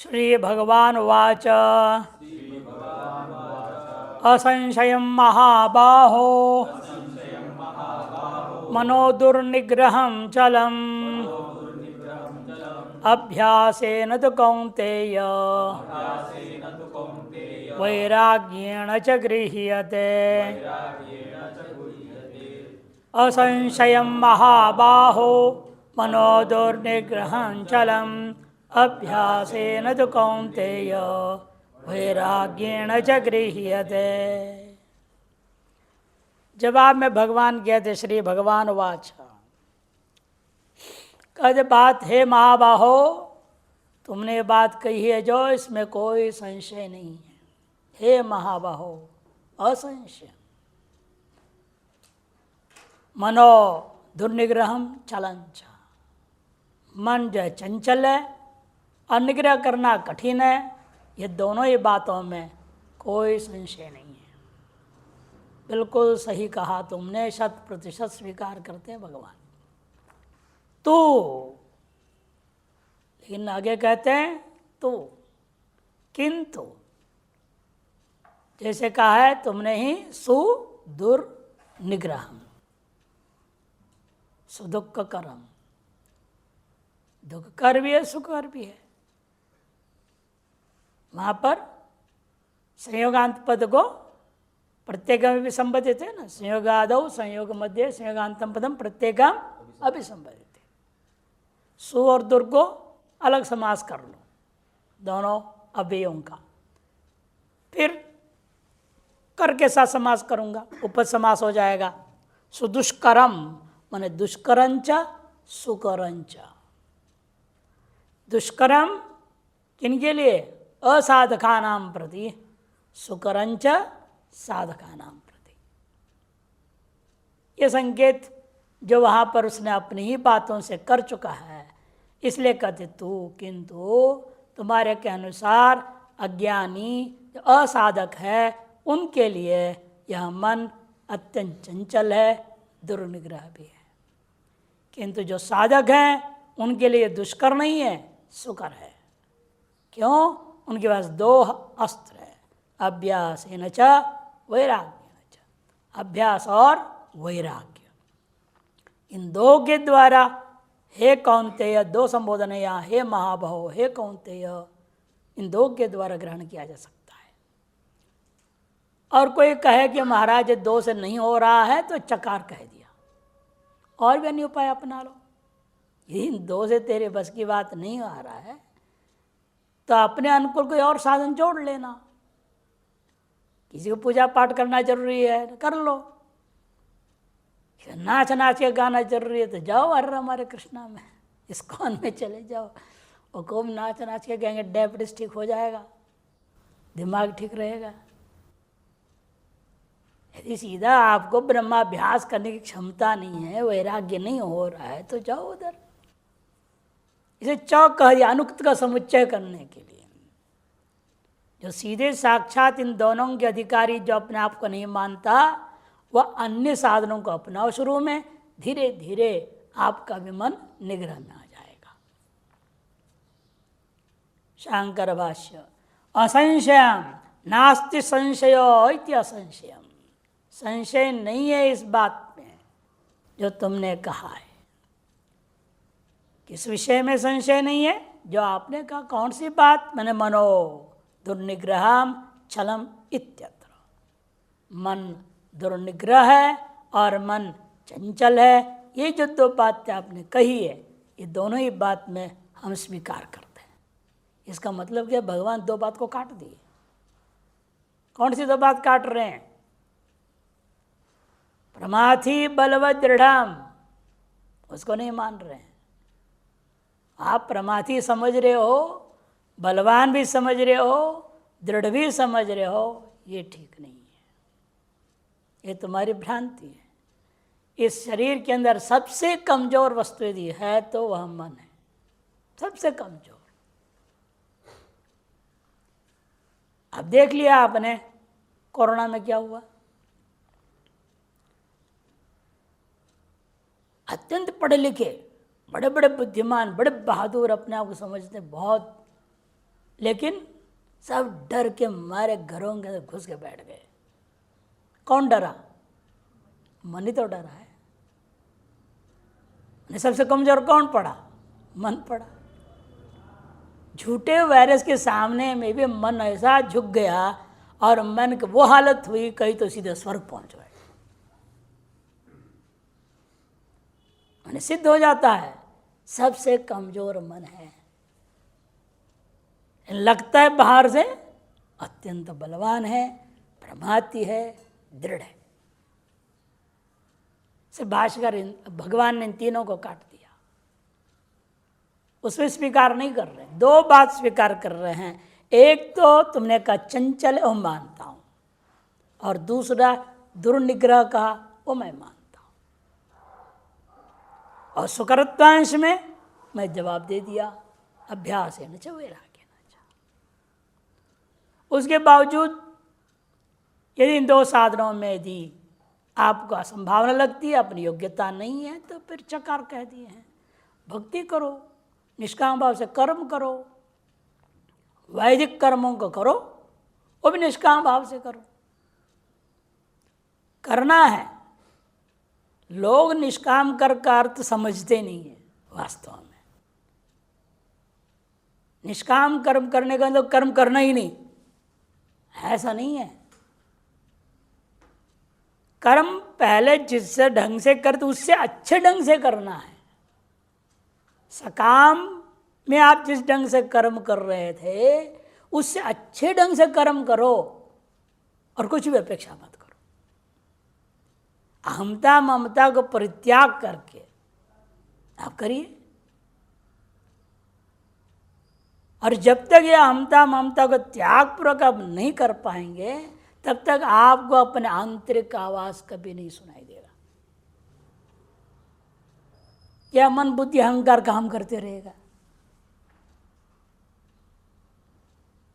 श्रीभगवानुवाच असंशयं महाबाहो मनो दुर्निग्रहं चलम् अभ्यासेन तु कौन्तेय वैराग्येण च गृह्यते। असंशयं महाबाहो मनो दुर्निग्रहं चलम् अभ्यासेन तु कौन्तेय वैराग्येण च गृह्यते। जवाब में भगवान कहते श्री भगवान वाच कहते बात है महाबाहो, तुमने ये बात कही है जो इसमें कोई संशय नहीं है। हे महाबाहो असंशय मनो दुर्निग्रहम चलंच, मन जो चंचल है और निग्रह करना कठिन है। ये दोनों ही बातों में कोई संशय नहीं है। बिल्कुल सही कहा तुमने, 100% स्वीकार करते हैं भगवान। तू, लेकिन आगे कहते हैं तू, किंतु जैसे कहा है तुमने ही सुदुर्निग्रहम, सुदुख करम, दुख कर भी है सुख कर भी है। वहां पर संयोगांत पद को प्रत्येक में भी संबंधित है ना, संयोगादौ संयोग मध्य संयोगांतम पदम प्रत्येकम अभिसंबंधित। सु और दुर्ग को अलग समास कर लो, दोनों अव्ययों का। फिर कर के साथ समास करूंगा, उपद समास हो जाएगा। सुदुष्करम माने दुष्करंच सुकरंच। दुष्करम किनके लिए? असाधका नाम प्रति, सुकरंच साधका नाम प्रति। ये संकेत जो वहां पर उसने अपनी ही बातों से कर चुका है, इसलिए कहते तू, किंतु तुम्हारे के अनुसार अज्ञानी जो असाधक है उनके लिए यह मन अत्यंत चंचल है, दुर्निग्रह भी है। किंतु जो साधक हैं उनके लिए दुष्कर नहीं है, सुकर है। क्यों? उनके पास दो अस्त्र है, अभ्यास न च वैराग्य च, अभ्यास और वैराग्य। इन दो के द्वारा हे कौन्तेय, दो संबोधन है यहाँ, हे महाबाहो, हे कौन्तेय, इन दो के द्वारा ग्रहण किया जा सकता है। और कोई कहे कि महाराज दो से नहीं हो रहा है तो चकार कह दिया, और भी अन्य उपाय अपना लो। इन दो से तेरे बस की बात नहीं आ रहा है तो अपने अनुकूल कोई और साधन जोड़ लेना। किसी को पूजा पाठ करना जरूरी है, कर लो। नाच नाच के गाना जरूरी है तो जाओ हर हमारे कृष्णा में, इस्कॉन में चले जाओ, और खूब नाच नाच के कहेंगे डायबिटीज ठीक हो जाएगा, दिमाग ठीक रहेगा। यदि सीधा आपको ब्रह्माभ्यास करने की क्षमता नहीं है, वैराग्य नहीं हो रहा है, तो जाओ उधर। इसे चौक कह दिया अनुक्त का समुच्चय करने के लिए। जो सीधे साक्षात इन दोनों के अधिकारी जो अपने आप को नहीं मानता, वह अन्य साधनों को अपनाओ शुरू में, धीरे धीरे आपका भी मन निग्रह में आ जाएगा। शांकर भाष्य असंशयम नास्ति संशयो इति असंशयम। संशय नहीं है इस बात में जो तुमने कहा है। किस विषय में संशय नहीं है? जो आपने कहा। कौन सी बात? मैंने मनो दुर्निग्रहम छलम इत्यत्र। मन दुर्निग्रह है और मन चंचल है। ये जो दो बातें आपने कही है, ये दोनों ही बात में हम स्वीकार करते हैं। इसका मतलब क्या? भगवान दो बात को काट दिए। कौन सी दो बात काट रहे हैं? प्रमाथि बलवत दृढ़म, उसको नहीं मान रहे हैं। आप प्रमाथि समझ रहे हो, बलवान भी समझ रहे हो, दृढ़ भी समझ रहे हो, ये ठीक नहीं है, ये तुम्हारी भ्रांति है। इस शरीर के अंदर सबसे कमजोर वस्तु यदि है तो वह मन है, सबसे कमजोर। अब देख लिया आपने कोरोना में क्या हुआ। अत्यंत पढ़े लिखे, बड़े बड़े बुद्धिमान, बड़े बहादुर अपने आप को समझते, बहुत लेकिन सब डर के मारे घरों के अंदर घुस के बैठ गए। कौन डरा? मन ही तो डरा है। सबसे कमजोर कौन पड़ा? मन पड़ा। झूठे वायरस के सामने में भी मन ऐसा झुक गया और मन की वो हालत हुई, कहीं तो सीधे स्वर्ग पहुंच गए। मन सिद्ध हो जाता है सबसे कमजोर मन है। लगता है बाहर से अत्यंत बलवान है, प्रमाती है, दृढ़ है। से भाष्यकार भगवान ने इन तीनों को काट दिया। उसमें स्वीकार नहीं कर रहे, दो बात स्वीकार कर रहे हैं। एक तो तुमने कहा चंचल वो मानता हूं, और दूसरा दुर्निग्रह का वो मैं मानता हूं। और सुकरत्वांश में मैं जवाब दे दिया, अभ्यास है न च वैराग्य न च। उसके बावजूद यदि इन दो साधनों में यदि आपको असंभावना लगती है, अपनी योग्यता नहीं है, तो फिर चकार कह दिए हैं। भक्ति करो, निष्काम भाव से कर्म करो, वैदिक कर्मों को करो, वो भी निष्काम भाव से करो। करना है। लोग निष्काम कर का अर्थ समझते नहीं है वास्तव में। निष्काम कर्म करने का मतलब कर्म करना ही नहीं, ऐसा नहीं है। कर्म पहले जिस ढंग से करते उससे अच्छे ढंग से करना है। सकाम में आप जिस ढंग से कर्म कर रहे थे उससे अच्छे ढंग से कर्म करो और कुछ भी अपेक्षा मत करो। अहमता ममता को परित्याग करके आप करिए। और जब तक ये अहमता ममता को त्यागपूर्वक आप नहीं कर पाएंगे, तब तक आपको अपने आंतरिक आवाज कभी नहीं सुनाई देगा। क्या मन बुद्धि अहंकार काम करते रहेगा।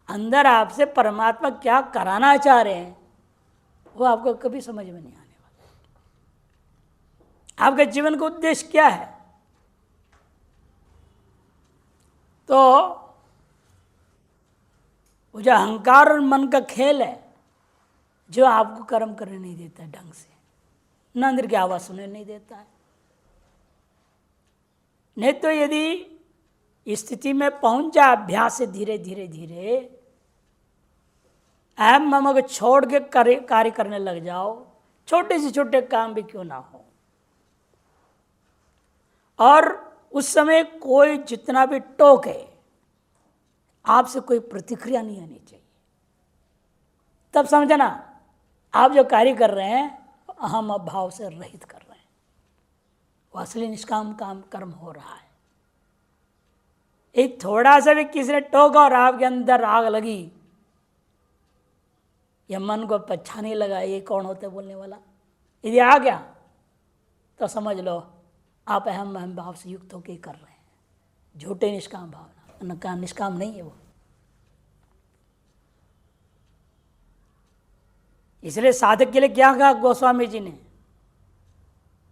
अंदर आपसे परमात्मा क्या कराना चाह रहे हैं वो आपको कभी समझ में नहीं आने वाला। आपके जीवन का उद्देश्य क्या है? तो वो जो अहंकार और मन का खेल है, जो आपको कर्म करने नहीं देता है ढंग से, न अंदर की आवाज सुनने नहीं देता है। नहीं तो यदि इस स्थिति में पहुंच जाए अभ्यास से धीरे धीरे धीरे, अहम मम को छोड़ के कार्य करने लग जाओ, छोटे से छोटे काम भी क्यों ना हो, और उस समय कोई जितना भी टोके आपसे कोई प्रतिक्रिया नहीं आनी चाहिए। तब समझना आप जो कार्य कर रहे हैं अहम भाव से रहित कर रहे हैं, वो असली निष्काम काम कर्म हो रहा है। एक थोड़ा सा भी किसी ने टोका और आपके अंदर आग लगी, या मन को अच्छा नहीं लगा, ये कौन होता है बोलने वाला, यदि आ गया तो समझ लो आप अहम भाव से युक्त होकर कर रहे हैं, झूठे निष्काम भावना, निष्काम नहीं है वो। इसलिए साधक के लिए क्या कहा गोस्वामी जी ने,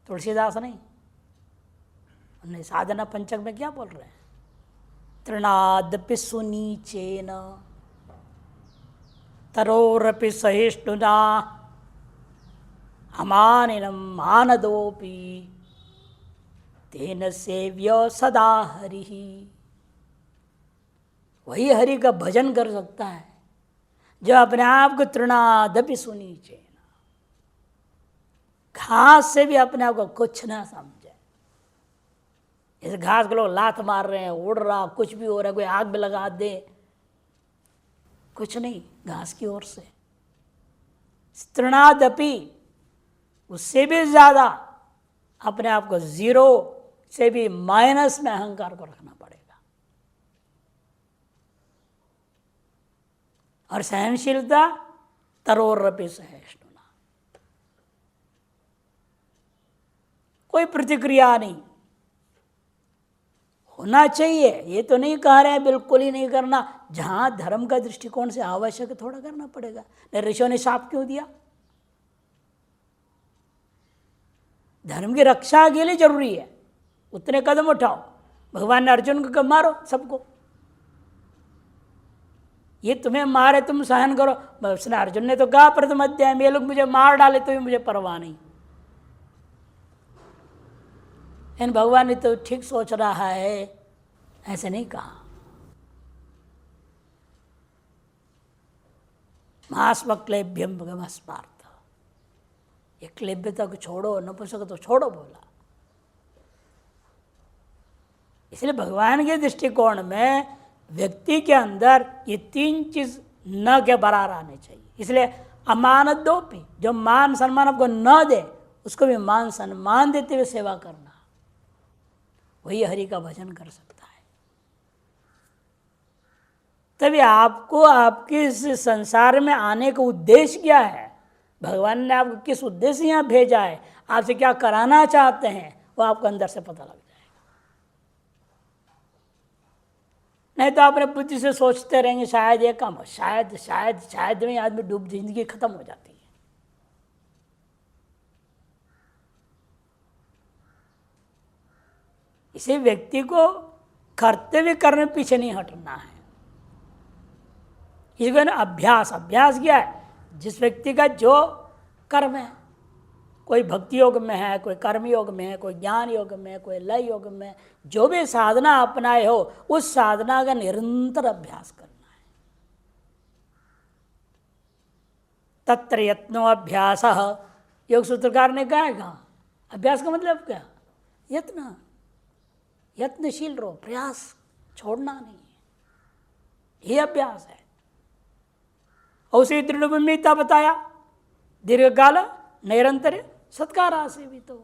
तुलसीदास नहीं, उन्हें साधना पंचक में क्या बोल रहे हैं, तृणादपि सुनीचेन तरोरपि सहिष्णुना अमानिनं मानदोपि तेन सेव्य सदा हरि। वही हरि का भजन कर सकता है जो अपने आप को तृणादपि सुनीचेन, घास से भी अपने आप को कुछ ना समझे। इस घास को लोग लात मार रहे हैं, उड़ रहा, कुछ भी हो रहा है, कोई आग भी लगा दे, कुछ नहीं घास की ओर से। तृणादपि, उससे भी ज्यादा अपने आप को जीरो से भी माइनस में अहंकार को रखना पड़ेगा। और सहनशीलता तरोरपि सहिष्णुना, कोई प्रतिक्रिया नहीं होना चाहिए। ये तो नहीं कह रहे हैं बिल्कुल ही नहीं करना, जहां धर्म का दृष्टिकोण से आवश्यक है थोड़ा करना पड़ेगा। ऋषियों ने शाप क्यों दिया? धर्म की रक्षा के लिए जरूरी है, उतने कदम उठाओ। भगवान ने अर्जुन को मारो सबको, ये तुम्हें मारे तुम सहन करो। उसने अर्जुन ने तो कहा प्रथम अध्याय में, ये लोग मुझे मार डाले तो भी मुझे परवाह नहीं। इन भगवान ने तो ठीक सोच रहा है, ऐसे नहीं कहा। मास्मक्लेभ्यम भगवस्पार्थ, ये क्लेभ्यता को छोड़ो, नपुंसक तो छोड़ो बोला। इसलिए भगवान के दृष्टिकोण में व्यक्ति के अंदर ये तीन चीज न के बराबर आने चाहिए। इसलिए अमानदोपि, जो मान सम्मान आपको न दे उसको भी मान सम्मान देते हुए सेवा करना, वही हरि का भजन कर सकता है। तभी आपको आपके इस संसार में आने का उद्देश्य क्या है, भगवान ने आपको किस उद्देश्य से यहाँ भेजा है, आपसे क्या कराना चाहते हैं, वो आपको अंदर से पता लग जाएगा। नहीं तो अपने बुद्धि से सोचते रहेंगे शायद ये काम हो, शायद शायद शायद में आदमी डूब, जिंदगी खत्म हो जाती है। इसे व्यक्ति को कर्तव्य करने पीछे नहीं हटना है। इसको ना अभ्यास, अभ्यास क्या है, जिस व्यक्ति का जो कर्म है, कोई भक्ति योग में है, कोई कर्म योग में है, कोई ज्ञान योग में है, कोई लय योग में है, जो भी साधना अपनाए हो उस साधना का निरंतर अभ्यास करना है। तत्र यत्नो अभ्यास, योग सूत्रकार ने कहा है कहाँ, अभ्यास का मतलब क्या, यत्न, यत्नशील रहो, प्रयास छोड़ना नहीं है, ये अभ्यास है। और उसी दृढ़ता बताया, दीर्घकाल निरंतर सत्कारा से भी। तो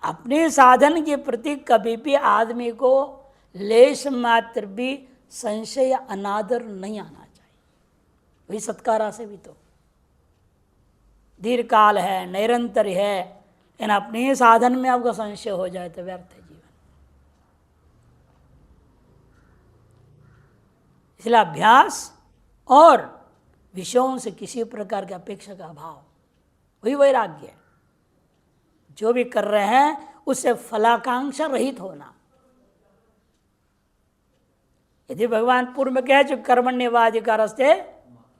अपने साधन के प्रति कभी भी आदमी को लेश मात्र भी संशय अनादर नहीं आना चाहिए, वही सत्कारा से भी। तो दीर्घकाल है, निरंतर है, इन अपने साधन में आपको संशय हो जाए तो व्यर्थ है जीवन। इसलिए अभ्यास और विषयों से किसी प्रकार की अपेक्षा का अभाव, वही वैराग्य है। जो भी कर रहे हैं उससे फलाकांक्षा रहित होना। यदि भगवान पूर्व में कह चुके कर्मण्येवाधिकारस्ते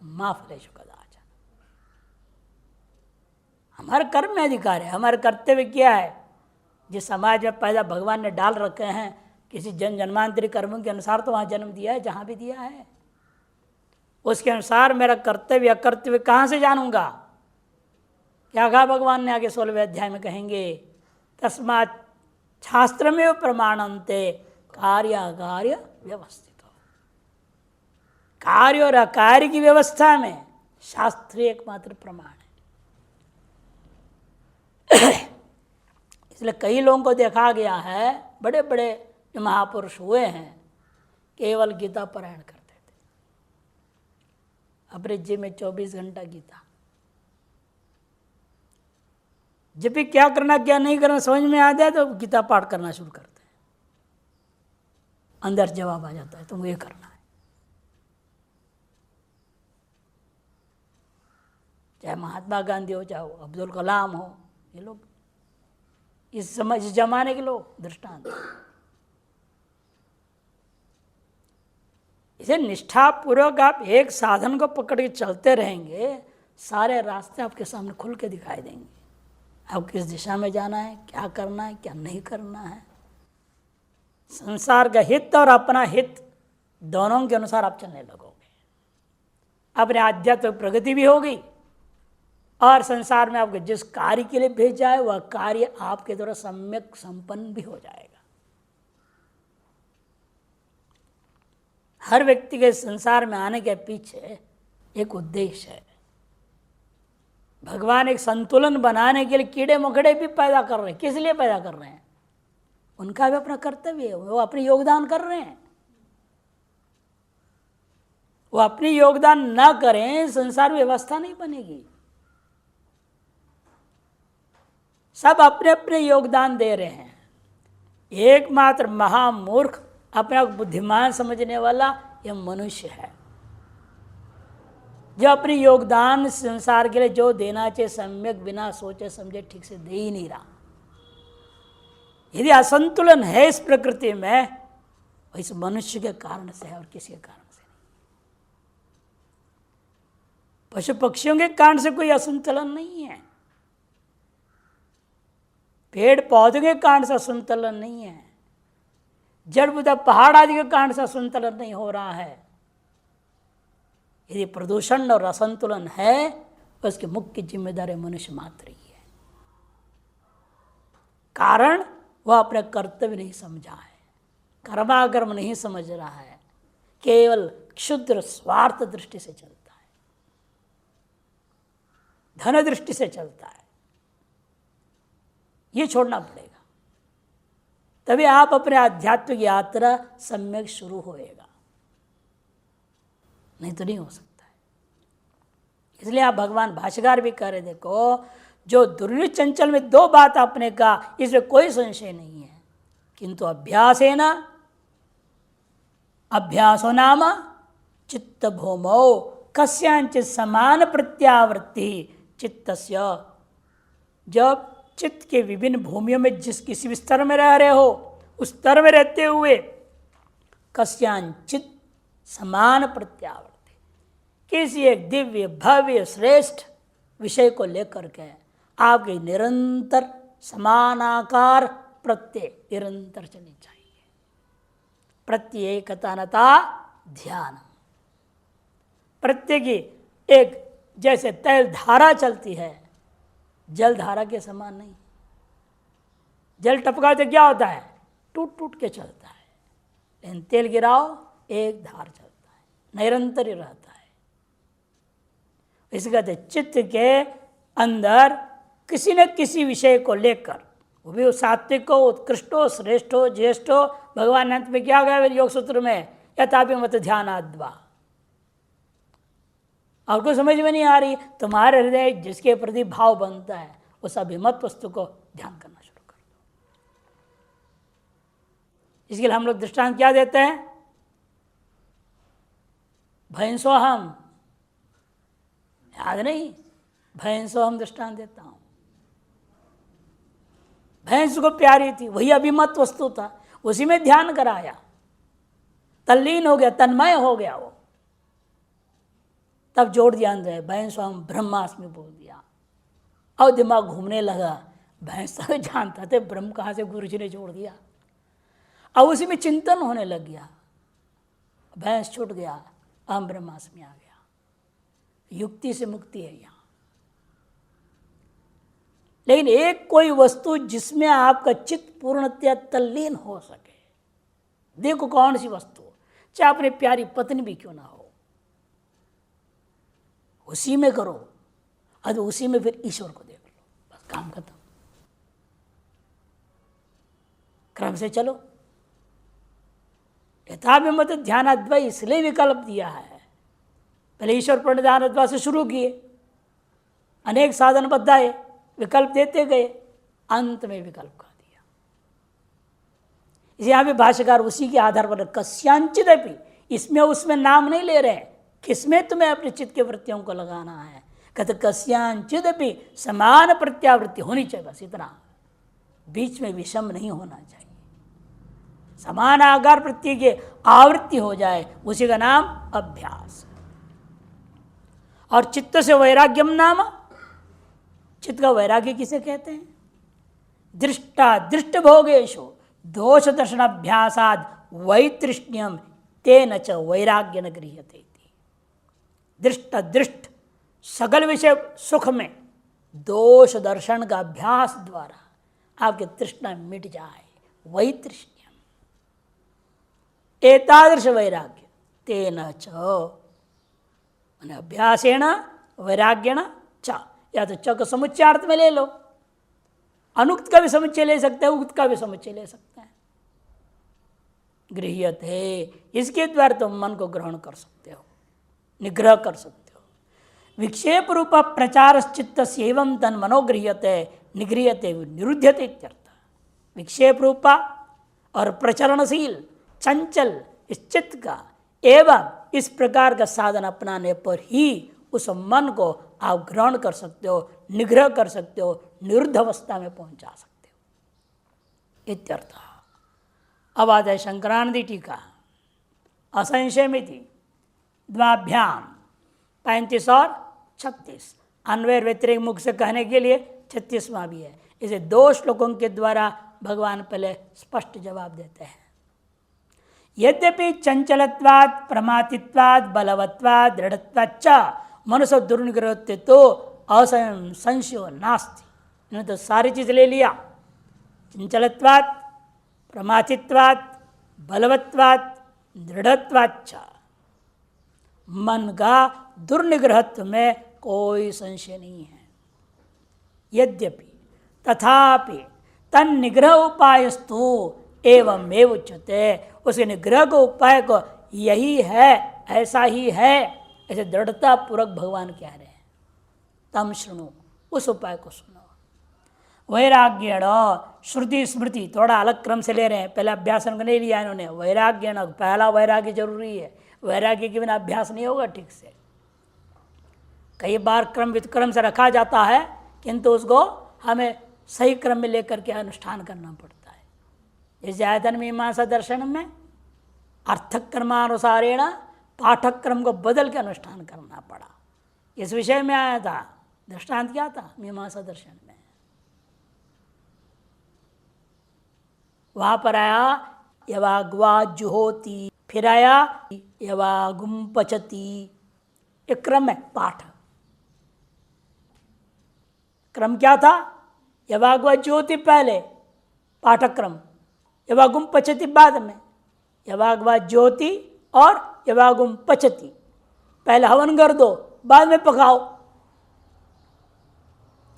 मा फलेषु कदाचन, हमारे कर्म में अधिकार है, हमारे कर्तव्य क्या है, जिस समाज में पैदा भगवान ने डाल रखे हैं, किसी जन्मांतरी कर्मों के अनुसार तो वहाँ जन्म दिया है, जहाँ भी दिया है उसके अनुसार मेरा कर्तव्य अकर्तव्य कहाँ से जानूंगा। क्या कहा भगवान ने आगे 16वें अध्याय में कहेंगे, तस्मात् शास्त्र में प्रमाणन्ते कार्य अकार्य व्यवस्थित हो। कार्य और अकार्य की व्यवस्था में शास्त्र एकमात्र प्रमाण है। इसलिए कई लोगों को देखा गया है, बड़े बड़े जो महापुरुष हुए हैं, केवल गीता पारायण करते थे, अपने जीवन में 24 घंटा गीता। जब भी क्या करना क्या नहीं करना समझ में आ जाए तो गीता पाठ करना शुरू करते हैं, अंदर जवाब आ जाता है तुमको ये करना है। चाहे महात्मा गांधी हो, चाहे अब्दुल कलाम हो, ये लोग इस जमाने के लोग दृष्टांत। इसे निष्ठापूर्वक आप एक साधन को पकड़ के चलते रहेंगे, सारे रास्ते आपके सामने खुल के दिखाई देंगे। आप किस दिशा में जाना है, क्या करना है, क्या नहीं करना है। संसार का हित और अपना हित दोनों के अनुसार आप चलने लगोगे। अपने आध्यात्मिक प्रगति भी होगी और संसार में आपको जिस कार्य के लिए भेजा है वह कार्य आपके द्वारा सम्यक संपन्न भी हो जाएगा। हर व्यक्ति के संसार में आने के पीछे एक उद्देश्य है। भगवान एक संतुलन बनाने के लिए कीड़े मकोड़े भी पैदा कर रहे हैं। किस लिए पैदा कर रहे हैं? उनका भी अपना कर्तव्य है, वो अपने योगदान कर रहे हैं। वो अपनी योगदान न करें संसार व्यवस्था नहीं बनेगी। सब अपने अपने योगदान दे रहे हैं। एकमात्र महामूर्ख अपने आप बुद्धिमान समझने वाला यह मनुष्य है, जो अपनी योगदान संसार के लिए जो देना चाहिए सम्यक बिना सोचे समझे ठीक से दे ही नहीं रहा। यदि असंतुलन है इस प्रकृति में इस मनुष्य के कारण से है और किसी के कारण से नहीं। पशु पक्षियों के कारण से कोई असंतुलन नहीं है, पेड़ पौधों के कारण से असंतुलन नहीं है, जड़ बुदा पहाड़ आदि के कारण से असंतुलन नहीं हो रहा है। यदि प्रदूषण और असंतुलन है तो उसकी मुख्य जिम्मेदारी मनुष्य मात्र ही है। कारण वह अपने कर्तव्य नहीं समझा है, कर्माकर्म नहीं समझ रहा है, केवल क्षुद्र स्वार्थ दृष्टि से चलता है, धन दृष्टि से चलता है। ये छोड़ना पड़ेगा, तभी आप अपने आध्यात्मिक यात्रा सम्यक शुरू होएगा, नहीं तो नहीं हो सकता है। इसलिए आप भगवान भाष्यकार भी कह रहे, देखो जो दुर्निश्चय चंचल में दो बात आपने कहा इसमें कोई संशय नहीं है, किंतु अभ्यासो नाम चित्त भूमौ कस्यांचित समान प्रत्यावृत्ति चित्तस्य। जब चित्त के विभिन्न भूमियों में जिस किसी भी स्तर में रह रहे हो, उस स्तर में रहते हुए कस्यांचित समान प्रत्यावृत्ति, किसी एक दिव्य भव्य श्रेष्ठ विषय को लेकर के आपके निरंतर समानाकार प्रत्यय निरंतर चलनी चाहिए। प्रत्येकतानता ध्यान, प्रत्येक एक जैसे तैल धारा चलती है, जल धारा के समान नहीं। जल टपका तो क्या होता है, टूट टूट के चलता है, लेकिन तेल गिराओ एक धार चलता है, निरंतर ही रहता है। इसे कहते चित्त के अंदर किसी न किसी विषय को लेकर, वो भी सात्विक हो, उत्कृष्ट हो, श्रेष्ठ हो, ज्येष्ठ हो, भगवान अंत में क्या गया योग सूत्र में, यथापि मत ध्यानाद्वा। और कुछ समझ में नहीं आ रही, तुम्हारे हृदय जिसके प्रति भाव बनता है उस अभिमत वस्तु को ध्यान करना शुरू कर दो। इसके लिए हम लोग दृष्टांत क्या देते हैं, भैंसोहम, याद नहीं, भैंसोहम दृष्टांत देता हूं। भैंस को प्यारी थी, वही अभिमत वस्तु था, उसी में ध्यान कराया, तल्लीन हो गया, तन्मय हो गया वो। तब जोड़ दिया अंदर, भैंस हम ब्रह्मास्मि बोल दिया, और दिमाग घूमने लगा। भैंस तो जानता थे ब्रह्म कहाँ से, गुरु जी ने जोड़ दिया। अब उसी में चिंतन होने लग गया, भैंस छूट गया, अहम ब्रह्मास्मि आ गया। युक्ति से मुक्ति है यहाँ। लेकिन एक कोई वस्तु जिसमें आपका चित्त पूर्णतया तल्लीन हो सके, देखो कौन सी वस्तु, चाहे अपनी प्यारी पत्नी भी क्यों ना हो, उसी में करो, और उसी में फिर ईश्वर को देख लो, बस काम खत्म। क्रम से चलो। यथाभिमत ध्यानाद्वा इसलिए विकल्प दिया है, पहले ईश्वर पर ध्यानाद्वा से शुरू किए, अनेक साधन बद्धाए, विकल्प देते गए, अंत में विकल्प कर दिया। इसे यहां भी भाष्यकार उसी के आधार पर कस्यांचित अपि, इसमें उसमें नाम नहीं ले रहे, किसमें तुम्हें अपने चित्त के वृत्तियों को लगाना है। कहते कस्यांचित अपि समान प्रत्यावृत्ति होनी चाहिए, बस इतना, बीच में विषम नहीं होना चाहिए। समान आकार प्रत्यय की आवृत्ति हो जाए, उसी का नाम अभ्यास। और चित्त से वैराग्यम नाम, चित्त का वैराग्य किसे कहते हैं, दृष्टा दृष्ट भोगेशु दोष दर्शन अभ्यासाद वैतृष्ण्यम तेन च वैराग्य न गृह्यते। दृष्ट दृष्ट सगल विषय सुख में दोष दर्शन का अभ्यास द्वारा आपकी तृष्णा मिट जाए, वैतृष्ण्यम, एतादृश वैराग्य तेन च, अभ्यासेन वैराग्यण च, या तो च को समुच्चयार्थ में ले लो, अनुक्त का भी समुच्चय ले सकते हैं, उक्त का भी समुच्चय ले सकते हैं। गृह्यते, इसके द्वारा तुम मन को ग्रहण कर सकते हो, निग्रह कर सकते हो। विक्षेप रूप प्रचार चित्त एवं तन मनोगृह्यते निगृह्यते निरुध्यते इत्यर्थ। विक्षेप रूपा और प्रचरणशील चंचल इस चित्त का एवं इस प्रकार का साधन अपनाने पर ही उस मन को आप ग्रहण कर सकते हो, निग्रह कर सकते हो, निरुद्ध अवस्था में पहुंचा सकते हो इत्यर्थ। अब आता है शंकरानंदी टीका, असंशयमिति द्वाभ्याम 35 और 36, अन्वय व्यतिरेक मुख से कहने के लिए 36वां भी है। इसे 2 श्लोकों के द्वारा भगवान पहले स्पष्ट जवाब देते हैं। यद्यपि चंचलत्वात् प्रमातित्वात् बलवत्वात् दृढ़त्वाच्च मनुष्य दुर्निग्रहत्व तो असंशय संशयो नास्ति। इन्होंने तो सारी चीज ले लिया, चंचलत्वात् प्रमातित्वात् बलवत्वात् दृढ़त्वाच्च, मन का दुर्निग्रहत्व में कोई संशय नहीं है। यद्यपि तथापि तन निग्रह उपायस्तु एवं एव उच्यते, उसके निग्रह को उपाय को यही है, ऐसा ही है, ऐसे दृढ़ता पूर्वक भगवान कह रहे हैं। तम शृणु, उस उपाय को सुनो। वैराग्यण श्रुति स्मृति, थोड़ा अलग क्रम से ले रहे हैं, पहले अभ्यास को नहीं लिया इन्होंने। वैराग्यण, पहला वैराग्य जरूरी है, वैराग्य के बिना अभ्यास नहीं होगा ठीक से। कई बार क्रम विक्रम से रखा जाता है, किंतु उसको हमें सही क्रम में लेकर के अनुष्ठान करना पड़ता है। जैसे आयतन मीमांसा दर्शन में अर्थक्रमानुसारेण पाठक क्रम को बदल के अनुष्ठान करना पड़ा। इस विषय में आया था, दृष्टांत क्या था मीमांसा दर्शन में। वहां पर आया यवाग्वा जुहोति, फिर आया यवागुम पचती। एक क्रम है पाठ, क्रम क्या था? यवाग्वा ज्योति पहले पाठक क्रम, यवागुम पचती बाद में। यवाग्वा ज्योति और यवागुम पचती, पहले हवन कर दो बाद में पकाओ,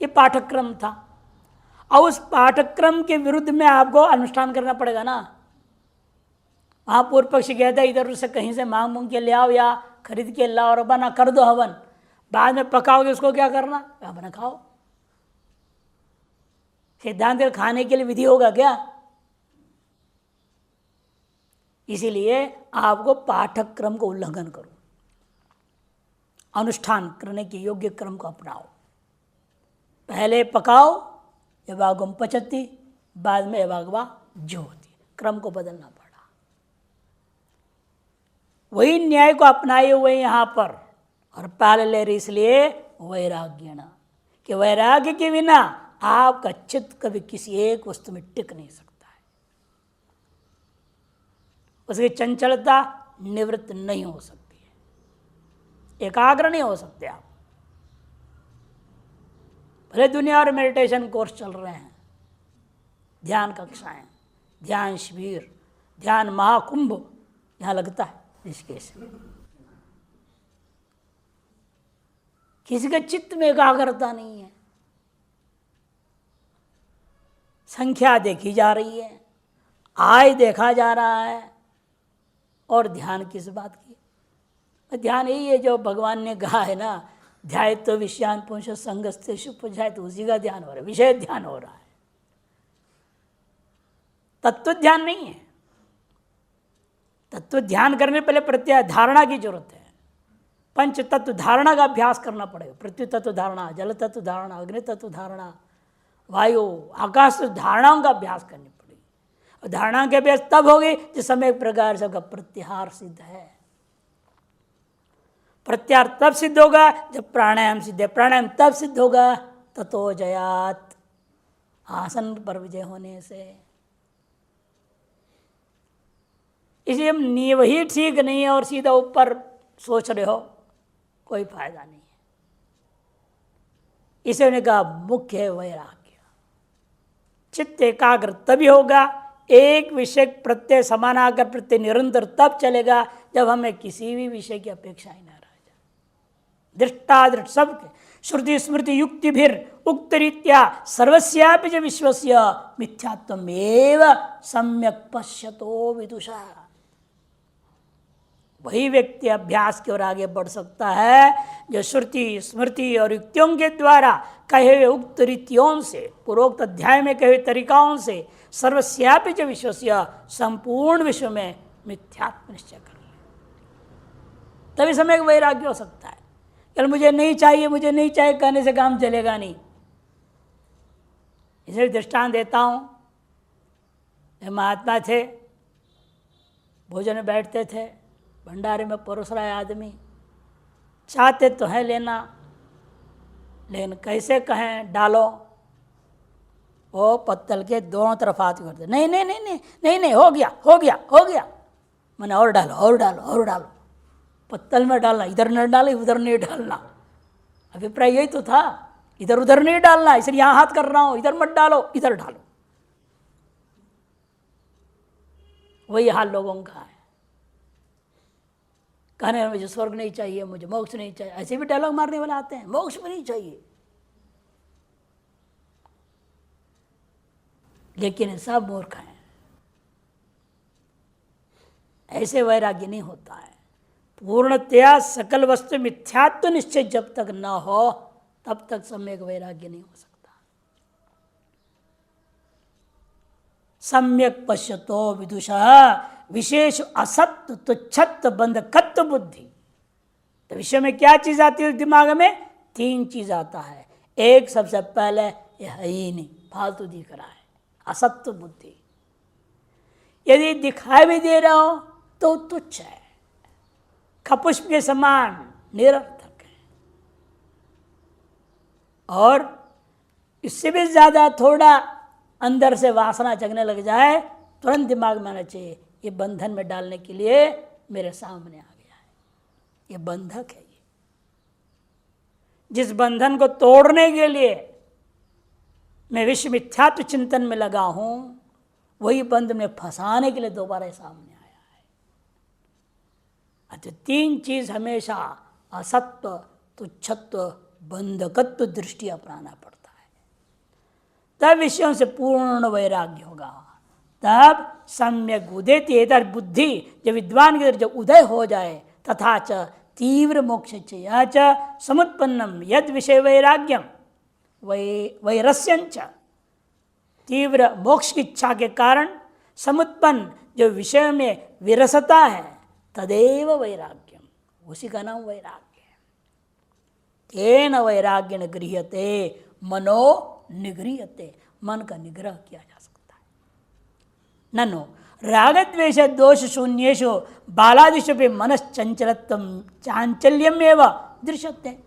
ये पाठक्रम था। और उस पाठक्रम के विरुद्ध में आपको अनुष्ठान करना पड़ेगा ना। वहाँ पूर्व पक्षी कहता है इधर से कहीं से मांग मूंग के ले आओ या खरीद के लाओ और बना कर दो हवन, बाद में पकाओगे उसको क्या करना, बना खाओ। सिद्धांत खाने के लिए विधि होगा क्या? इसीलिए आपको पाठक क्रम को उल्लंघन करो, अनुष्ठान करने के योग्य क्रम को अपनाओ। पहले पकाओ यवागुम पचती, बाद में यवागवा ज्योति, क्रम को बदलना पड़ा। वही न्याय को अपनाए हुए यहाँ पर और पाल ले रही, इसलिए वैराग्यण, कि वैराग्य के बिना आपका चित्त कभी किसी एक वस्तु में टिक नहीं सकता है। उसकी चंचलता निवृत्त नहीं हो सकती है, एकाग्र नहीं हो सकते आप। भले दुनिया और मेडिटेशन कोर्स चल रहे हैं, ध्यान कक्षाएं, ध्यान शिविर, ध्यान महाकुंभ यहाँ लगता है ऋषिकेश में, किसी के चित्त में एकाग्रता नहीं है। संख्या देखी जा रही है, आय देखा जा रहा है, और ध्यान किस बात की? ध्यान यही है जो भगवान ने कहा है ना, ध्याय तो विषयान पुंस संगस्ते शुभ जाए, तो उसी का ध्यान हो रहा है, विषय ध्यान हो रहा है, तत्व ध्यान नहीं है। तत्व ध्यान करने पहले प्रत्यय धारणा की जरूरत है। पंच तत्व धारणा का अभ्यास करना पड़ेगा। पृथ्वी तत्व धारणा, जल तत्व धारणा, अग्नि तत्व धारणा, वायु आकाश धारणाओं का अभ्यास करनी पड़ेगी। और धारणा के अभ्यास तब होगी जिस समय एक प्रकार से प्रत्याहार सिद्ध है। प्रत्याहार तब सिद्ध होगा जब प्राणायाम सिद्ध है, प्राणायाम तब सिद्ध होगा ततो जयात, आसन पर विजय होने से। इसलिए हम नींव ही ठीक नहीं है और सीधा ऊपर सोच रहे हो, कोई फायदा नहीं है। इसे उन्होंने कहा मुख्य है वैराग्य। चित्त एकाग्र तभी होगा, एक विषय प्रत्यय समानाकर प्रत्यय निरंतर तब चलेगा जब हमें किसी भी विषय की अपेक्षा ही न रह जाए। दृष्टादृष्ट सबके श्रुति स्मृति युक्ति भीर उक्त रीत्या सर्वस्यापि च विश्वस्य मिथ्यात्वमेव सम्यक पश्यतो विदुषा। वही व्यक्ति अभ्यास की ओर आगे बढ़ सकता है जो श्रुति स्मृति और युक्तियों के द्वारा कहे हुए उक्त रीतियों से, पूर्वोक्त अध्याय में कहे हुए तरीकाओं से सर्वस्यापि च विश्वस्य, संपूर्ण विश्व में मिथ्यात्व निश्चय कर ले, तभी समय वैराग्य हो सकता है। कल मुझे नहीं चाहिए, मुझे नहीं चाहिए कहने से काम चलेगा नहीं। इसलिए दृष्टांत देता हूँ। महात्मा थे, भोजन में बैठते थे, भंडारे में परोस रहा है आदमी, चाहते तो है लेना, लेकिन कैसे कहें डालो, वो पत्तल के दोनों तरफ हाथ करते, नहीं नहीं नहीं नहीं नहीं नहीं, हो गया हो गया हो गया, मैंने और डालो और डालो और डालो, पत्तल में डालना, इधर नहीं डालो उधर नहीं डालना। अभिप्राय यही तो था, इधर उधर नहीं डालना, इसलिए यहां हाथ कर रहा हूं, इधर मत डालो इधर डालो। वही हाल लोगों का है, कहने मुझे स्वर्ग नहीं चाहिए, मुझे मोक्ष नहीं चाहिए, ऐसे भी डायलॉग मारने वाले आते हैं, मोक्ष भी नहीं चाहिए, लेकिन सब मूर्ख हैं। ऐसे वैराग्य नहीं होता है। पूर्णतया सकल वस्तु मिथ्यात्व निश्चय जब तक न हो तब तक सम्यक वैराग्य नहीं हो सकता। सम्यक पश्यतो विदुषः विशेष असत्व तुच्छत्व बंधकत्व बुद्धि। तो विषय में क्या चीज आती है दिमाग में? तीन चीज आता है। एक सबसे पहले ये है ही नहीं, फालतू दिख रहा है, असत्व बुद्धि। यदि दिखाई भी दे रहा हो तो तुच्छ है, खपुष्प के समान निरर्थक है। और इससे भी ज्यादा थोड़ा अंदर से वासना जगने लग जाए, तुरंत दिमाग में आना चाहिए ये बंधन में डालने के लिए मेरे सामने आ गया है, ये बंधक है। ये जिस बंधन को तोड़ने के लिए मैं विश्व मिथ्यात्व चिंतन में लगा हूं, वही बंध में फंसाने के लिए दोबारा सामने आया है। अच्छा, तीन चीज हमेशा असत्व तुच्छत्व बंधकत्व दृष्टि अपनाना पड़ता है, तब विषयों से पूर्ण वैराग्य होगा। तब सम्यक उदेति एतद् बुद्धि, जब विद्वान के जब उदय हो जाए, तथा च तीव्र मोक्ष च समुत्पन्नम यद विषय वैराग्यम वैरस्यंच, तीव्र मोक्ष की इच्छा के कारण समुत्पन्न जो विषय में विरसता है, तदेव वैराग्यम, उसी का नाम वैराग्य है। तेन वैराग्येन गृह्यते मनो निगृह्यते, मन का निग्रह किया जा सकता है। ननु रागद्वेष दोष शून्येषु बालादिषु भी मनश्चंचलत्व चांचल्यम एव दृश्यते।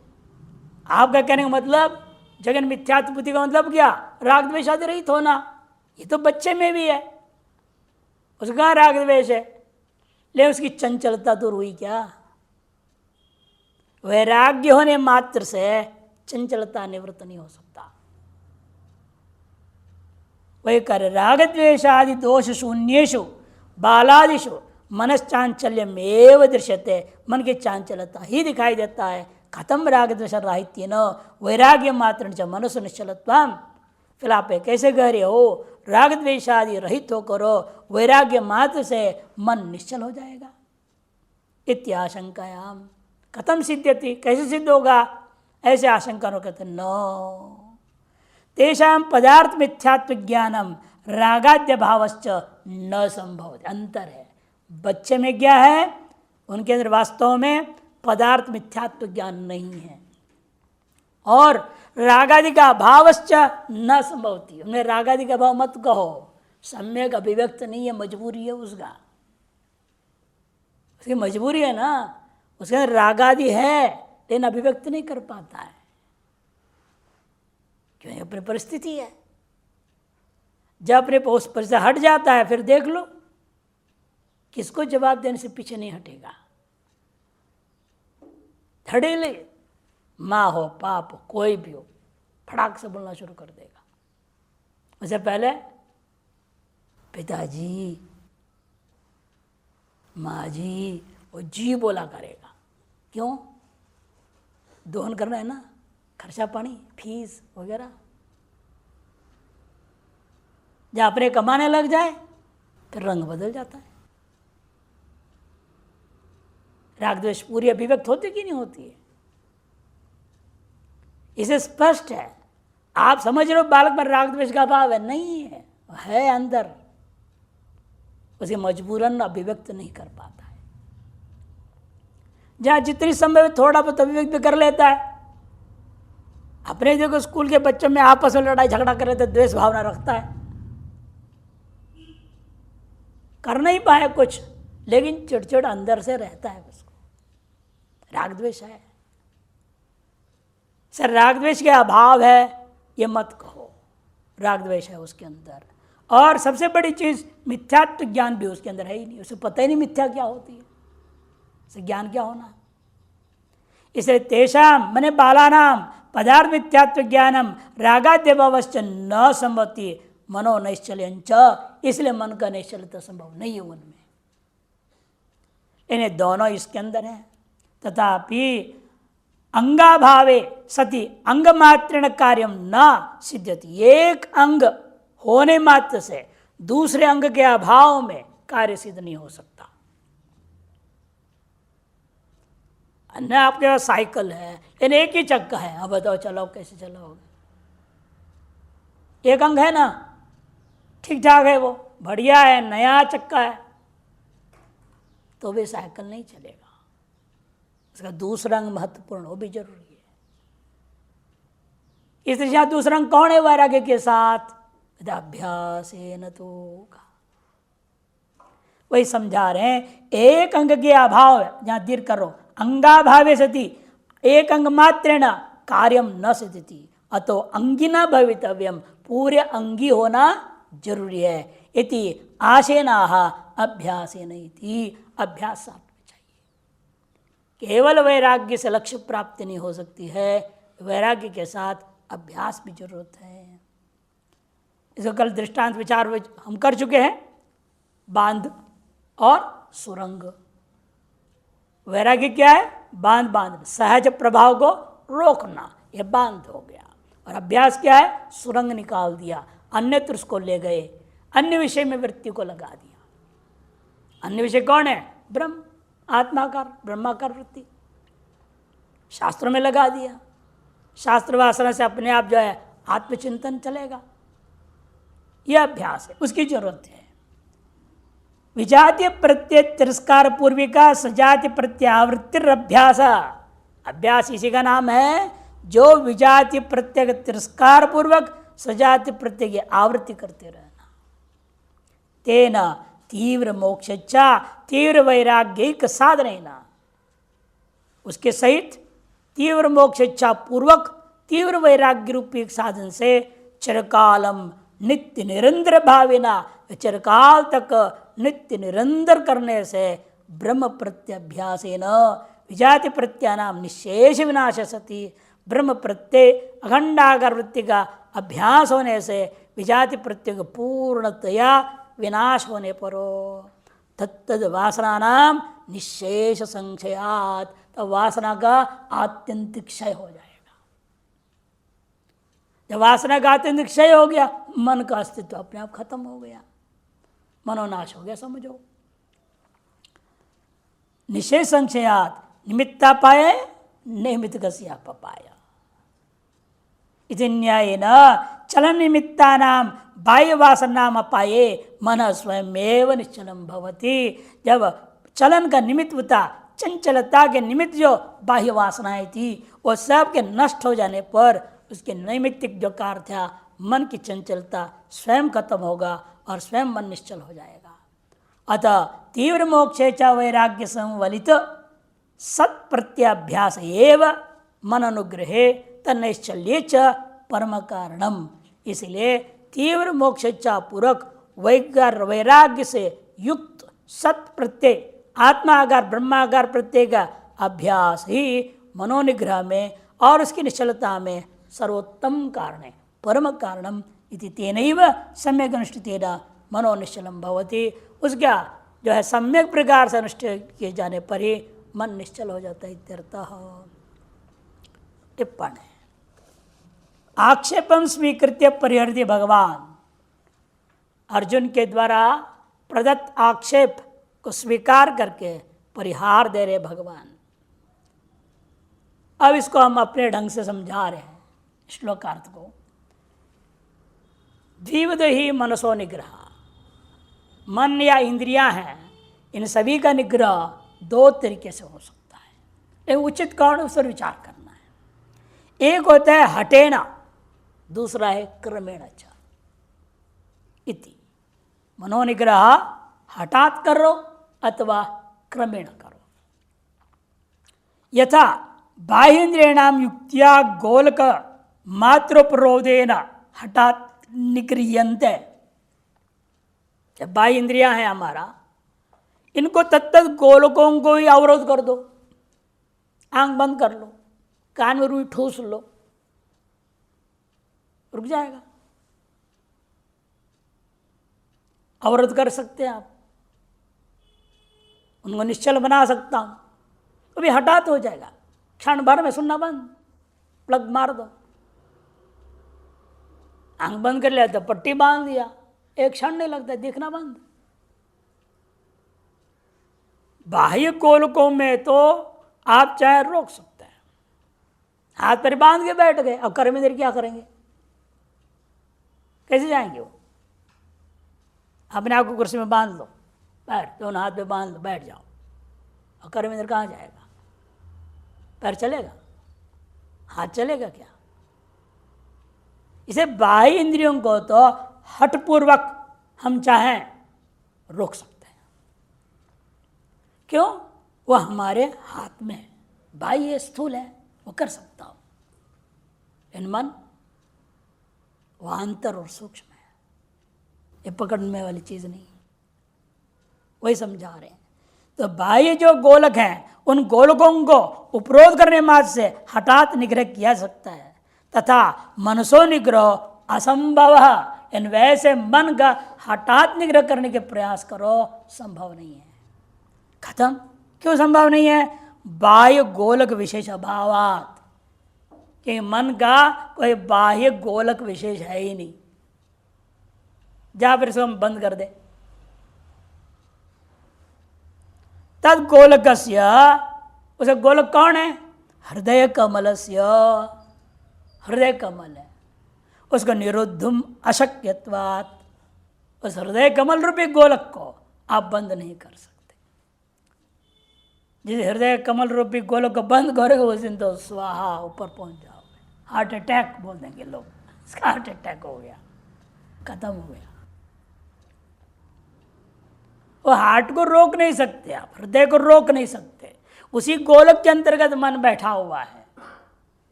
आपका कहने का मतलब जगन मिथ्यात्व बुद्धि का मतलब क्या? राग द्वेष आदि रहित होना। ये तो बच्चे में भी है, उसका राग द्वेष है, लेकिन उसकी चंचलता दूर हुई क्या? वैराग्य होने मात्र से चंचलता निवृत्त नहीं हो सकता। वही कर राग द्वेषादि दोष शून्येषु बालादिषु मनश्चांचल्यम एव दृश्यते, मन की चांचलता ही दिखाई देता है। खत्म राग द्वेष राहित्येन वैराग्य मात्र च मनसु निश्चलत्वम्। फिर आप कैसे कह रहे हो राग द्वेषादि रहित होकर वैराग्य मात्र से मन निश्चल हो जाएगा? इत्याशंकायाम कथम सिद्ध्यति, कैसे सिद्ध होगा? ऐसे आशंका कहते न तेषां पदार्थ मिथ्यात्व ज्ञानम रागाद्य भावश्च न संभव। अंतर है, बच्चे में क्या है, उनके अंदर वास्तव में पदार्थ मिथ्यात्व ज्ञान नहीं है, और रागादि का भावश्च न संभवती। उन्हें रागादि का भाव मत कहो, सम्यक अभिव्यक्त नहीं है, मजबूरी है उसका, उसकी मजबूरी है ना, उसके अंदर रागादि है लेकिन अभिव्यक्त नहीं कर पाता है, क्योंकि अपनी परिस्थिति है। जब अपने उस परिस्थिति हट जाता है, फिर देख लो किसको जवाब देने से पीछे नहीं हटेगा। धड़ेले माँ हो पाप हो कोई भी हो, फटाक से बोलना शुरू कर देगा। उससे पहले पिताजी माँ जी, वो जी बोला करेगा। क्यों? दोहन करना है ना, खर्चा पानी फीस वगैरह। जब अपने कमाने लग जाए फिर रंग बदल जाता है। राग द्वेष पूरी अभिव्यक्त होती कि नहीं होती है? इसे स्पष्ट है। आप समझ रहे हो बालक में राग द्वेष का भाव है, नहीं है अंदर, उसे मजबूरन अभिव्यक्त नहीं कर पाता है। जहां जितनी संभव थोड़ा बहुत अभिव्यक्त कर लेता है। अपने देखो स्कूल के बच्चों में आपस में लड़ाई झगड़ा कर रहे थे, द्वेष भावना रखता है, कर नहीं पाए कुछ, लेकिन चिड़चिड़ अंदर से रहता है उसको, राग द्वेष है। सर राग द्वेष के अभाव है ये मत कहो, राग द्वेष है उसके अंदर। और सबसे बड़ी चीज मिथ्यात्व ज्ञान भी उसके अंदर है ही नहीं, उसे पता ही नहीं मिथ्या क्या होती है, उसे ज्ञान क्या होना। इसलिए तेषाम मने बालानाम पदार्थ मिथ्यात्व ज्ञानम रागाद्यभावश्च न संभवति मनो नैश्चल्यंच, इसलिए मन का नैश्चल्यता संभव नहीं है उनमें। इन्हें दोनों इसके अंदर हैं। तथापि अंगाभावे सति अंग मात्रेण कार्यम न सिद्ध्यति, एक अंग होने मात्र से दूसरे अंग के अभाव में कार्य सिद्ध नहीं हो सकता। न आपके पास साइकिल है लेकिन एक ही चक्का है, अब बताओ चलाओ कैसे चलाओगे? एक अंग है ना, ठीक ठाक है, वो बढ़िया है, नया चक्का है, तो भी साइकिल नहीं चलेगा। इसका दूसरा अंग महत्वपूर्ण, वो भी जरूरी है। इस दृष्टि दूसरा अंग कौन है वैराग्य के साथ? अभ्यास न तो वही समझा रहे हैं, एक अंग के अभाव है, जहां दीर्घ करो, अंगाभावे सति एक अंग मात्रेण कार्यम न सिद्धति अतो अंगिना भवितव्यम, पूरे अंगी होना जरूरी है। इति आशेनाह अभ्यासेन इति, अभ्यास साथ में चाहिए। केवल वैराग्य से लक्ष्य प्राप्ति नहीं हो सकती है, वैराग्य के साथ अभ्यास भी जरूरत है। इसको कल दृष्टांत विचार हम कर चुके हैं, बांध और सुरंग। वैराग्य क्या है? बांध बांध सहज प्रभाव को रोकना, यह बांध हो गया। और अभ्यास क्या है? सुरंग निकाल दिया, अन्यत्र उसको ले गए, अन्य विषय में वृत्ति को लगा दिया। अन्य विषय कौन है? ब्रह्म, आत्माकार ब्रह्माकार वृत्ति शास्त्रों में लगा दिया। शास्त्र वासना से अपने आप जो है आत्मचिंतन चलेगा। यह अभ्यास है, उसकी जरूरत है। विजातीय प्रत्यय तिरस्कार पूर्विका सजातीय प्रत्यावृत्तिर अभ्यास, अभ्यास इसी का नाम है जो विजातीय प्रत्यय तिरस्कार पूर्वक सजातीय प्रत्यय की आवृत्ति करते रहना। तेना तीव्र मोक्षच्छा तीव्र वैराग्यिक साधनेना, उसके सहित तीव्र मोक्षच्छा पूर्वक तीव्र वैराग्य रूपी साधन से चिरकालम नित्य निरंतर भाविना, चिरकाल तक नित्य निरंतर करने से ब्रह्म प्रत्यभ्यासेन विजाति प्रत्यानाम निशेष विनाश सती, ब्रह्म प्रत्यय अखंडाकार वृत्ति का अभ्यास होने से विजाति प्रत्यय पूर्णतया विनाश होने पर तत्तद वासना नाम निशेष संक्षयात, तो वासना का आत्यंतिक क्षय हो जाएगा। जब वासना का आत्यंतिक क्षय हो गया, मन का अस्तित्व अपने आप खत्म हो गया, मनोनाश हो गया, समझो। निशेष संक्षयात निमित्ता पाए निमित्त कस्या पपाया, इति न्यायेन चलन निमित्ता नाम बाह्य वासना अपाये मन स्वयमेव निश्चलम भवति। जब चलन का निमित्त होता, चंचलता के निमित्त जो बाह्य वासनाएं थी, वो सब के नष्ट हो जाने पर उसके नैमित्तिक जो कार्य था मन की चंचलता स्वयं खत्म होगा और स्वयं मन निश्चल हो जाएगा। अतः तीव्र मोक्षे च वैराग्य संवलित सत् प्रत्याभ्यास एव मन अनुग्रहे तन्नैश्चल्ये च परम कारणम। इसलिए तीव्र मोक्षेच्छा पूर्वक वैराग्य से युक्त सत् प्रत्यय आत्मागार ब्रह्मागार प्रत्यय का अभ्यास ही मनोनिग्रह में और उसकी निश्चलता में सर्वोत्तम कारण है, परम कारणम। इति तेनैव सम्यक अनुष्ठितेन मनोनिश्चलम भवति, उसका जो है सम्यक प्रकार से अनुष्ठित किए जाने पर ही मन निश्चल हो जाता है। इत्यर्थः। टिप्पणी, आक्षेपम स्वीकृत्य परिहरति भगवान, अर्जुन के द्वारा प्रदत्त आक्षेप को स्वीकार करके परिहार दे रहे भगवान। अब इसको हम अपने ढंग से समझा रहे हैं श्लोकार्थ को। द्विविध ही मनसो निग्रह, मन या इंद्रियां हैं, इन सभी का निग्रह दो तरीके से हो सकता है। एक उचित कारण उस पर विचार करना है। एक होता है हटेना, दूसरा है क्रमेण च इति। मनोनिग्रह हठात करो अथवा क्रमेण करो। यथा बाह्येन्द्रियाणाम युक्त्या गोलक मात्रोपरोधेन हठात निगृह्यन्ते। बाह्य इंद्रियां हैं हमारा, इनको तत्त गोलकों को ही अवरोध कर दो, आंख बंद कर लो, कान में रुई ठूस लो, रुक जाएगा। अवरोध कर सकते हैं आप, उनको निश्चल बना सकता हूं, तो भी हठात हो जाएगा। क्षण भर में सुनना बंद, प्लग मार दो, आंख बंद कर लिया तो पट्टी बांध दिया, एक क्षण नहीं लगता, देखना बंद। बाह्य गोलकों में तो आप चाहे रोक सकते हैं, हाथ पर बांध के बैठ गए, अब कर्म इंद्रिय क्या करेंगे, कैसे जाएंगे वो? अपने आप को कुर्सी में बांध लो, बैठ, दोनों हाथ पे बांध लो, बैठ जाओ, और कर्म इंद्रिय कहाँ जाएगा? पैर चलेगा? हाथ चलेगा क्या? इसे बाह्य इंद्रियों को तो हठपूर्वक हम चाहें रोक सकते हैं। क्यों? वह हमारे हाथ में है, बाह्य स्थूल है, वो कर सकता हूं। इन मन वह अंतर और सूक्ष्म है, ये पकड़ने वाली चीज नहीं, वही समझा रहे हैं। तो बाह्य जो गोलक हैं, उन गोलकों को उपरोध करने मात्र से हठात निग्रह किया सकता है, तथा मनसो निग्रह असंभव। इन वैसे मन का हठात निग्रह करने के प्रयास करो, संभव नहीं है। खत्म। क्यों संभव नहीं है? बाह्य गोलक विशेष अभावात, कि मन का कोई बाह्य गोलक विशेष है ही नहीं। जहां पर इसको हम बंद कर दे, तद गोलकस्य, उसे गोलक कौन है? हृदय कमलस्य, हृदय कमल है, उसको निरुद्धम अशक्यत्वात्, उस हृदय कमल रूपी गोलक को आप बंद नहीं कर सकते। जिस हृदय कमल रूपी गोलक को बंद करोगे उस दिन तो स्वाहा, ऊपर पहुंच जाओगे। हार्ट अटैक बोल देंगे लोग, इसका हार्ट अटैक हो गया, खत्म हो गया। वो हार्ट को रोक नहीं सकते आप, हृदय को रोक नहीं सकते, उसी गोलक के अंतर्गत मन बैठा हुआ है।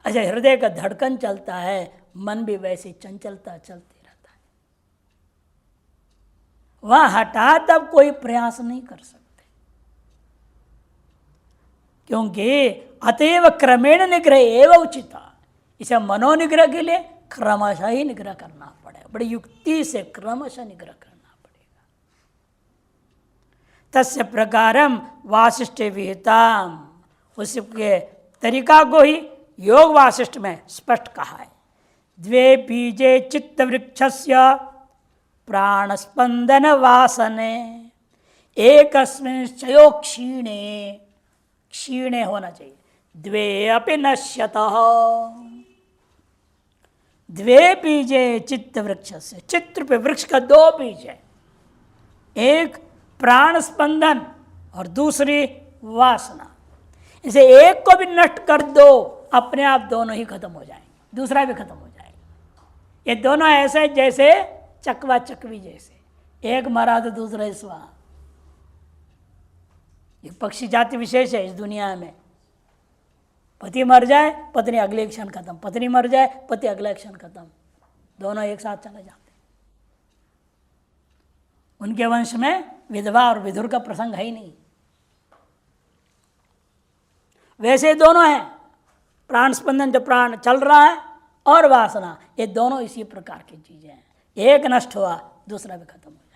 अच्छा, हृदय का धड़कन चलता है, मन भी वैसे चंचलता चलती रहता है। वह हठात अब कोई प्रयास नहीं कर सकते, क्योंकि अतएव क्रमेण निग्रह एवं उचित। इसे मनोनिग्रह के लिए क्रमशः ही निग्रह करना पड़ेगा, बड़ी युक्ति से क्रमशः निग्रह करना पड़ेगा। तस्य प्रकारम वासिष्ठ विहिताम, उसके तरीका को ही योग वासिष्ठ में स्पष्ट कहा है। द्वे बीजे चित्त वृक्षस्य प्राण स्पंदन वासने एकस्मिन् चयो क्षीणे, क्षीणे होना चाहिए, द्वे अपि नश्यतः। द्वे बीजे चित्त वृक्षस्य, चित्र पे वृक्ष का दो बीज है, एक प्राण स्पंदन और दूसरी वासना। इसे एक को भी नष्ट कर दो, अपने आप दोनों ही खत्म हो जाएंगे, दूसरा भी खत्म हो जाएगा। ये दोनों ऐसे जैसे चकवा चकवी जैसे, एक मरा तो दूसरा स्वाहा। ये पक्षी जाति विशेष है इस दुनिया में। पति मर जाए, पत्नी अगले क्षण खत्म, पत्नी मर जाए, पति अगले क्षण खत्म, दोनों एक साथ चले जाते। उनके वंश में विधवा और विधुर का प्रसंग है ही नहीं। वैसे दोनों हैं, प्राण स्पंदन जो प्राण चल रहा है और वासना, ये दोनों इसी प्रकार की चीजें हैं। एक नष्ट हुआ, दूसरा भी खत्म हो जाए।